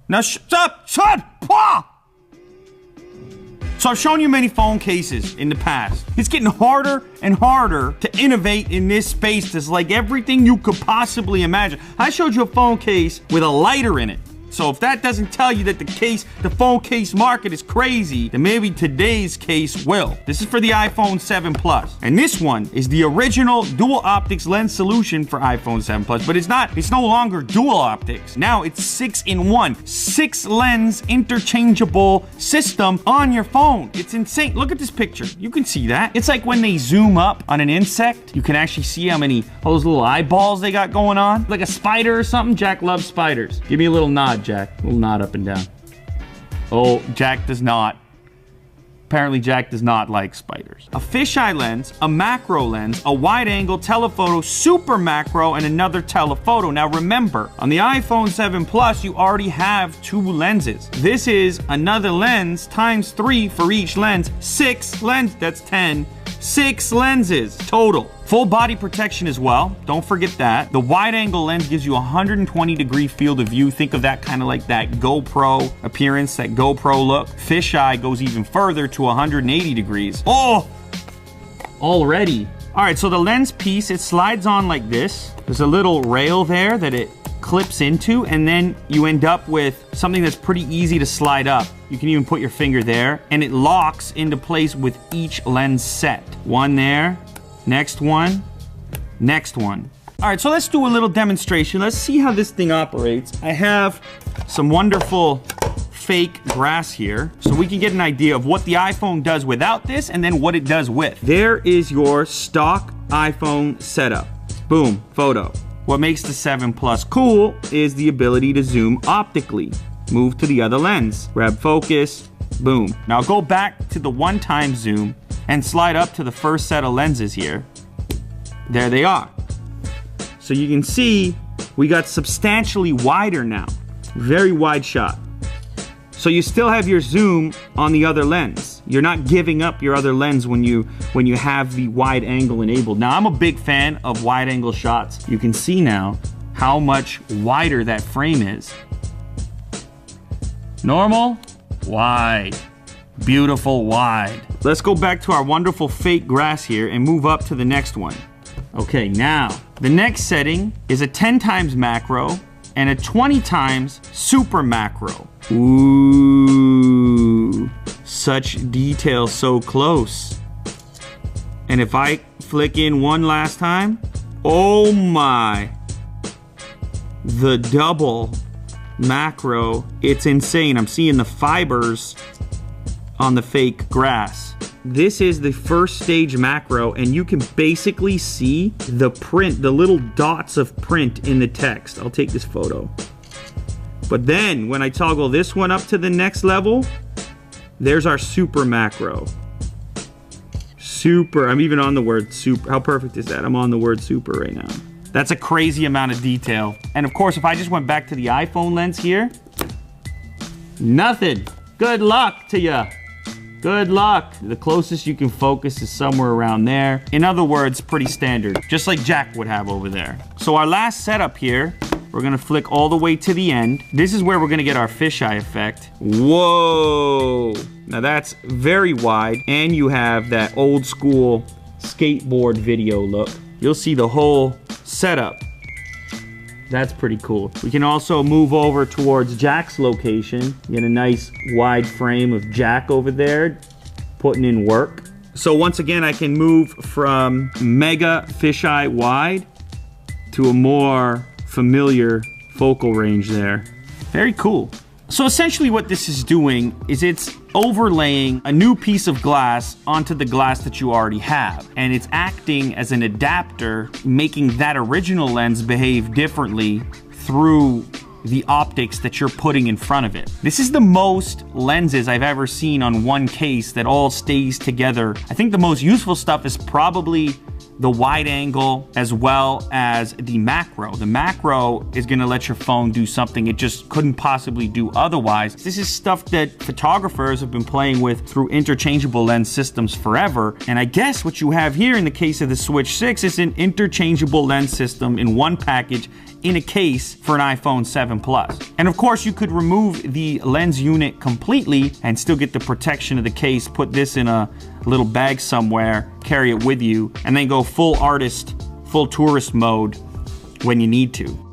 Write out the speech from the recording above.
Now stop! So I've shown you many phone cases in the past. It's getting harder and harder to innovate in this space. There's like everything you could possibly imagine. I showed you a phone case with a lighter in it. So if that doesn't tell you that the phone case market is crazy, then maybe today's case will. This is for the iPhone 7 Plus. And this one is the original dual optics lens solution for iPhone 7 Plus, but it's no longer dual optics. Now it's 6-in-1, 6 lens interchangeable system on your phone. It's insane. Look at this picture. You can see that. It's like when they zoom up on an insect, you can actually see how many, all those little eyeballs they got going on. Like a spider or something. Jack loves spiders. Give me a little nod, Jack. A little nod up and down. Oh, Jack does not. Apparently, Jack does not like spiders. A fisheye lens, a macro lens, a wide-angle telephoto, super macro, and another telephoto. Now remember, on the iPhone 7 Plus, you already have 2 lenses. This is another lens times 3 for each lens. 6 lenses. That's 10. 6 lenses total. Full body protection as well. Don't forget that. The wide angle lens gives you a 120-degree field of view. Think of that kind of like that GoPro appearance, that GoPro look. Fisheye goes even further to 180 degrees. Oh, already. All right, so the lens piece, it slides on like this. There's a little rail there that it clips into, and then you end up with something that's pretty easy to slide up. You can even put your finger there, and it locks into place with each lens set. One there, next one, next one. All right, so let's do a little demonstration. Let's see how this thing operates. I have some wonderful fake grass here, so we can get an idea of what the iPhone does without this, and then what it does with. There is your stock iPhone setup. Boom, photo. What makes the 7 Plus cool is the ability to zoom optically. Move to the other lens, grab focus, boom. Now go back to the one-time zoom and slide up to the first set of lenses here. There they are. So you can see we got substantially wider now. Very wide shot. So you still have your zoom on the other lens. You're not giving up your other lens when you have the wide angle enabled. Now I'm a big fan of wide angle shots. You can see now how much wider that frame is. Normal, wide, beautiful wide. Let's go back to our wonderful fake grass here and move up to the next one. Okay, now the next setting is a 10 times macro and a 20 times super macro. Ooh, such detail so close. And if I flick in one last time, oh my, the double macro, it's insane. I'm seeing the fibers on the fake grass. This is the first stage macro, and you can basically see the print, the little dots of print in the text. I'll take this photo. But then when I toggle this one up to the next level, there's our super macro. Super, I'm even on the word super. How perfect is that? I'm on the word super right now. That's a crazy amount of detail. And of course, if I just went back to the iPhone lens here, nothing. Good luck to ya. Good luck. The closest you can focus is somewhere around there. In other words, pretty standard, just like Jack would have over there. So our last setup here, we're gonna flick all the way to the end. This is where we're gonna get our fisheye effect. Whoa. Now that's very wide, and you have that old school skateboard video look. You'll see the whole setup. That's pretty cool. We can also move over towards Jack's location. Get a nice wide frame of Jack over there, putting in work. So once again, I can move from mega fisheye wide to a more familiar focal range there. Very cool. So essentially what this is doing is it's overlaying a new piece of glass onto the glass that you already have. And it's acting as an adapter, making that original lens behave differently through the optics that you're putting in front of it. This is the most lenses I've ever seen on one case that all stays together. I think the most useful stuff is probably the wide angle as well as the macro. The macro is gonna let your phone do something it just couldn't possibly do otherwise. This is stuff that photographers have been playing with through interchangeable lens systems forever. And I guess what you have here in the case of the Switch 6 is an interchangeable lens system in one package in a case for an iPhone 7 Plus. And of course, you could remove the lens unit completely and still get the protection of the case, put this in a little bag somewhere, carry it with you, and then go full artist, full tourist mode when you need to.